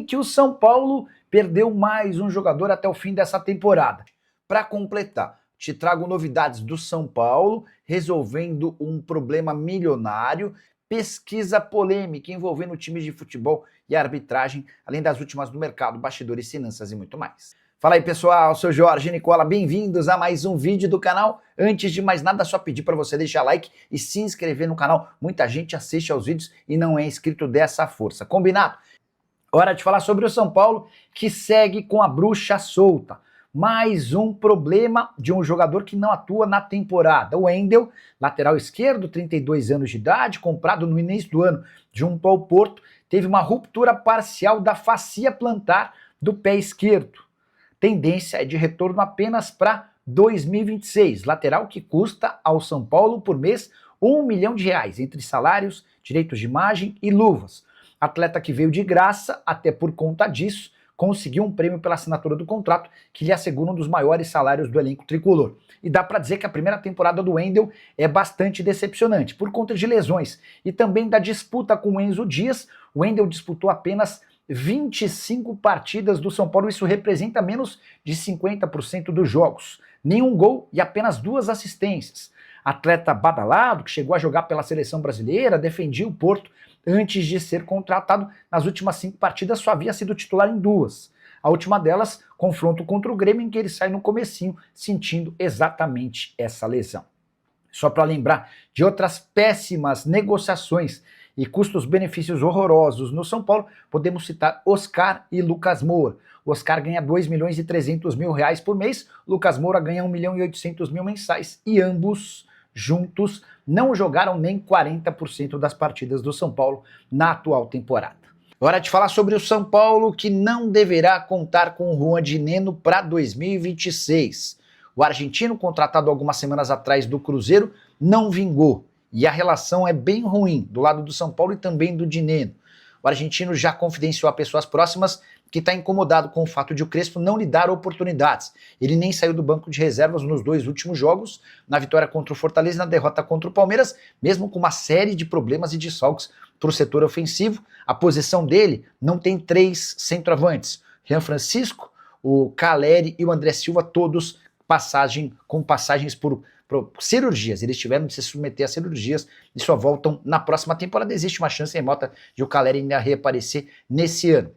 Que o São Paulo perdeu mais um jogador até o fim dessa temporada. Para completar, te trago novidades do São Paulo resolvendo um problema milionário, pesquisa polêmica envolvendo times de futebol e arbitragem, além das últimas do mercado, bastidores, finanças e muito mais. Fala aí pessoal, sou Jorge Nicola, bem-vindos a mais um vídeo do canal. Antes de mais nada, só pedir para você deixar like e se inscrever no canal. Muita gente assiste aos vídeos e não é inscrito, dessa força, combinado? Hora de falar sobre o São Paulo, que segue com a bruxa solta. Mais um problema de um jogador que não atua na temporada. O Wendel, lateral esquerdo, 32 anos de idade, comprado no início do ano junto ao Porto, teve uma ruptura parcial da fascia plantar do pé esquerdo. Tendência é de retorno apenas para 2026. Lateral que custa ao São Paulo por mês R$1 milhão, entre salários, direitos de imagem e luvas. Atleta que veio de graça, até por conta disso, conseguiu um prêmio pela assinatura do contrato, que lhe assegura um dos maiores salários do elenco tricolor. E dá para dizer que a primeira temporada do Wendel é bastante decepcionante, por conta de lesões e também da disputa com o Enzo Dias. O Wendel disputou apenas 25 partidas do São Paulo, isso representa menos de 50% dos jogos. Nenhum gol e apenas 2 assistências. Atleta badalado, que chegou a jogar pela seleção brasileira, defendia o Porto antes de ser contratado. Nas últimas 5 partidas só havia sido titular em 2. A última delas, confronto contra o Grêmio, em que ele sai no comecinho, sentindo exatamente essa lesão. Só para lembrar de outras péssimas negociações e custos-benefícios horrorosos no São Paulo, podemos citar Oscar e Lucas Moura. O Oscar ganha R$2.300.000 por mês, Lucas Moura ganha R$1.800.000 mensais e ambos juntos não jogaram nem 40% das partidas do São Paulo na atual temporada. Hora de falar sobre o São Paulo, que não deverá contar com o Juan Dinenno para 2026. O argentino, contratado algumas semanas atrás do Cruzeiro, não vingou. E a relação é bem ruim do lado do São Paulo e também do Dinenno. O argentino já confidenciou a pessoas próximas que está incomodado com o fato de o Crespo não lhe dar oportunidades. Ele nem saiu do banco de reservas nos 2 últimos jogos, na vitória contra o Fortaleza e na derrota contra o Palmeiras, mesmo com uma série de problemas e desfalques para o setor ofensivo. A posição dele não tem 3 centroavantes. Jean Francisco, o Caleri e o André Silva, todos com passagens por cirurgias. Eles tiveram de se submeter a cirurgias e só voltam na próxima temporada. Existe uma chance remota de o Caleri ainda reaparecer nesse ano.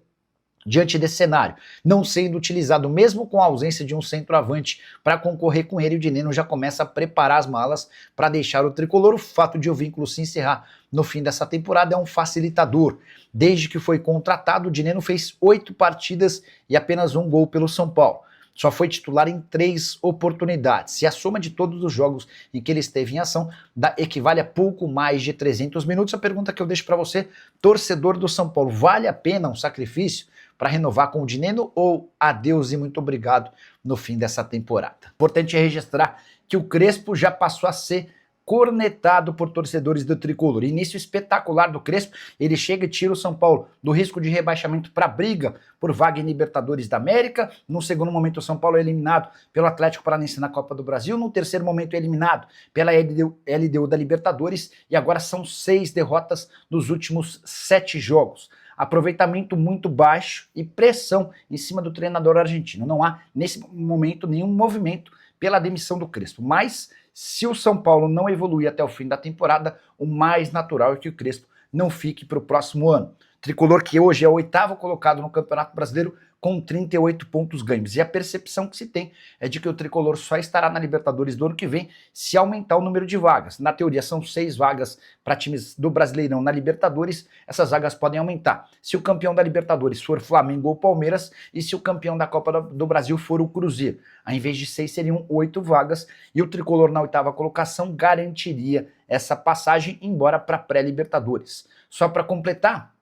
Diante desse cenário, não sendo utilizado mesmo com a ausência de um centroavante para concorrer com ele, o Dinenno já começa a preparar as malas para deixar o tricolor. O fato de o vínculo se encerrar no fim dessa temporada é um facilitador. Desde que foi contratado, o Dinenno fez 8 partidas e apenas 1 gol pelo São Paulo. Só foi titular em 3 oportunidades. E a soma de todos os jogos em que ele esteve em ação equivale a pouco mais de 300 minutos. A pergunta que eu deixo para você, torcedor do São Paulo, vale a pena um sacrifício para renovar com o Dinenno ou adeus e muito obrigado no fim dessa temporada? Importante registrar que o Crespo já passou a ser cornetado por torcedores do tricolor. Início espetacular do Crespo, ele chega e tira o São Paulo do risco de rebaixamento para briga por vaga em Libertadores da América. No segundo momento, o São Paulo é eliminado pelo Atlético Paranaense na Copa do Brasil. No terceiro momento, é eliminado pela LDU da Libertadores. E agora são 6 derrotas nos últimos 7 jogos. Aproveitamento muito baixo e pressão em cima do treinador argentino. Não há, nesse momento, nenhum movimento pela demissão do Crespo. Mas, se o São Paulo não evoluir até o fim da temporada, o mais natural é que o Crespo não fique para o próximo ano. Tricolor que hoje é o 8º colocado no Campeonato Brasileiro com 38 pontos ganhos. E a percepção que se tem é de que o Tricolor só estará na Libertadores do ano que vem se aumentar o número de vagas. Na teoria são 6 vagas para times do Brasileirão na Libertadores, essas vagas podem aumentar. Se o campeão da Libertadores for Flamengo ou Palmeiras e se o campeão da Copa do Brasil for o Cruzeiro. Ao invés de 6 seriam 8 vagas e o Tricolor na 8ª colocação garantiria essa passagem, embora para pré-Libertadores. Só para completar,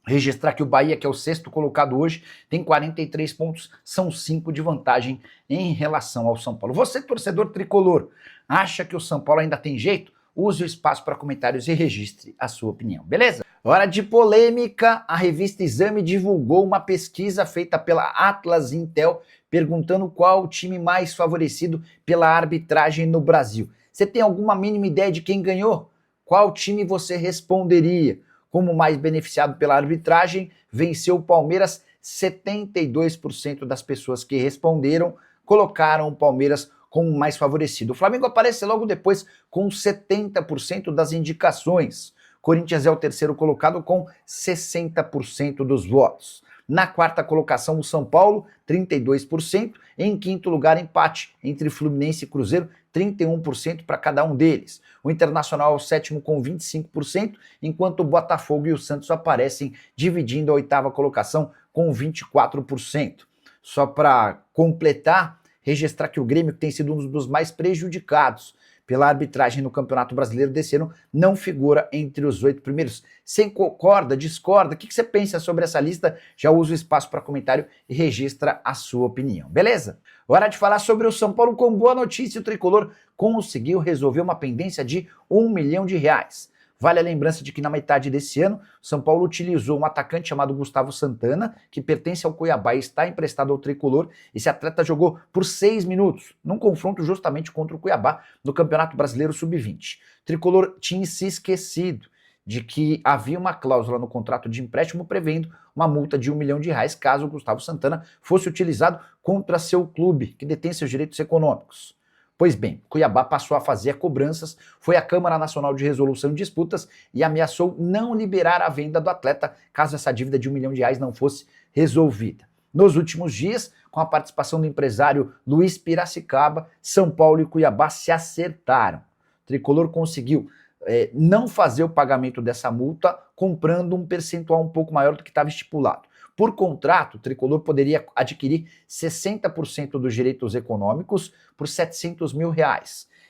registrar que o Bahia, que é o 6º colocado hoje, tem 43 pontos, são 5 de vantagem em relação ao São Paulo. Você, torcedor tricolor, acha que o São Paulo ainda tem jeito? Use o espaço para comentários e registre a sua opinião, beleza? Hora de polêmica, a revista Exame divulgou uma pesquisa feita pela Atlas Intel, perguntando qual o time mais favorecido pela arbitragem no Brasil. Você tem alguma mínima ideia de quem ganhou? Qual time você responderia? como mais beneficiado pela arbitragem, venceu o Palmeiras. 72% das pessoas que responderam colocaram o Palmeiras como mais favorecido. O Flamengo aparece logo depois com 70% das indicações. Corinthians é o terceiro colocado com 60% dos votos. Na quarta colocação, o São Paulo, 32%. Em quinto lugar, empate entre Fluminense e Cruzeiro, 31% para cada um deles. O Internacional é o sétimo com 25%, enquanto o Botafogo e o Santos aparecem dividindo a oitava colocação com 24%. Só para completar, registrar que o Grêmio, que tem sido um dos mais prejudicados pela arbitragem no Campeonato Brasileiro desse ano, não figura entre os 8 primeiros. Você concorda, discorda? O que você pensa sobre essa lista? Já usa o espaço para comentário e registra a sua opinião, beleza? Hora de falar sobre o São Paulo com boa notícia. O tricolor conseguiu resolver uma pendência de R$1 milhão. Vale a lembrança de que na metade desse ano, São Paulo utilizou um atacante chamado Gustavo Santana, que pertence ao Cuiabá e está emprestado ao tricolor. Esse atleta jogou por 6 minutos, num confronto justamente contra o Cuiabá, no Campeonato Brasileiro Sub-20. O tricolor tinha se esquecido de que havia uma cláusula no contrato de empréstimo prevendo uma multa de R$1 milhão caso o Gustavo Santana fosse utilizado contra seu clube, que detém seus direitos econômicos. Pois bem, Cuiabá passou a fazer cobranças, foi à Câmara Nacional de Resolução de Disputas e ameaçou não liberar a venda do atleta caso essa dívida de R$1 milhão não fosse resolvida. Nos últimos dias, com a participação do empresário Luiz Piracicaba, São Paulo e Cuiabá se acertaram. O tricolor conseguiu não fazer o pagamento dessa multa comprando um percentual um pouco maior do que estava estipulado. Por contrato, o tricolor poderia adquirir 60% dos direitos econômicos por R$700 mil.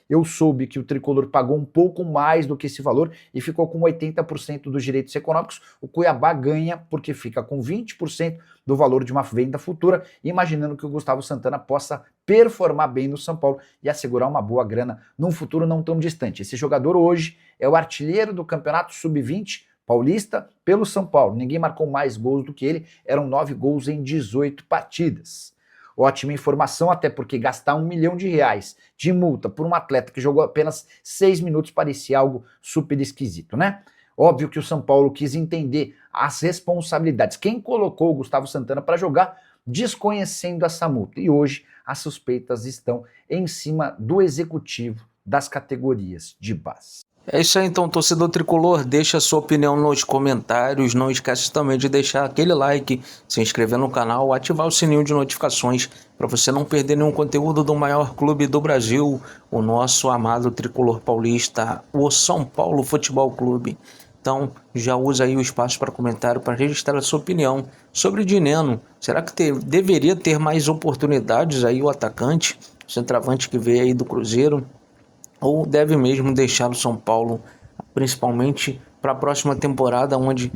Eu soube que o tricolor pagou um pouco mais do que esse valor e ficou com 80% dos direitos econômicos. O Cuiabá ganha porque fica com 20% do valor de uma venda futura, imaginando que o Gustavo Santana possa performar bem no São Paulo e assegurar uma boa grana num futuro não tão distante. Esse jogador hoje é o artilheiro do Campeonato Sub-20 paulista pelo São Paulo. Ninguém marcou mais gols do que ele, eram 9 gols em 18 partidas. Ótima informação, até porque gastar R$1 milhão de multa por um atleta que jogou apenas 6 minutos parecia algo super esquisito, né? Óbvio que o São Paulo quis entender as responsabilidades. Quem colocou o Gustavo Santana para jogar desconhecendo essa multa? E hoje as suspeitas estão em cima do executivo das categorias de base. É isso aí, então, torcedor tricolor, deixa a sua opinião nos comentários, não esquece também de deixar aquele like, se inscrever no canal, ativar o sininho de notificações para você não perder nenhum conteúdo do maior clube do Brasil, o nosso amado tricolor paulista, o São Paulo Futebol Clube. Então, já usa aí o espaço para comentário para registrar a sua opinião sobre Dineno. Será que deveria ter mais oportunidades aí o atacante, o centroavante que veio aí do Cruzeiro? Ou deve mesmo deixar o São Paulo, principalmente para a próxima temporada, onde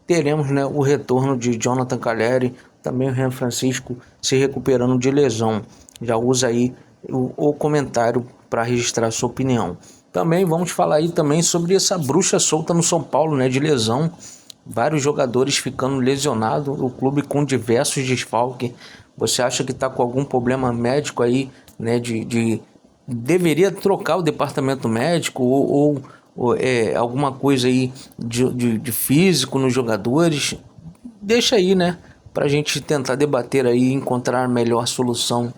teremos, né, o retorno de Jonathan Calleri, também o Jean Francisco se recuperando de lesão. Já usa aí o comentário para registrar a sua opinião. Também vamos falar aí também sobre essa bruxa solta no São Paulo, né, de lesão. Vários jogadores ficando lesionados, o clube com diversos desfalques. Você acha que está com algum problema médico aí, né, deveria trocar o departamento médico ou alguma coisa aí de físico nos jogadores? Deixa aí, né, para a gente tentar debater aí e encontrar a melhor solução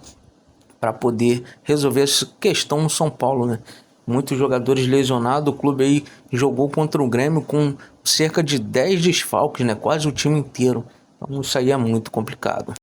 para poder resolver essa questão no São Paulo, né? Muitos jogadores lesionados, o clube aí jogou contra o Grêmio com cerca de 10 desfalques, né, quase o time inteiro. Então isso aí é muito complicado.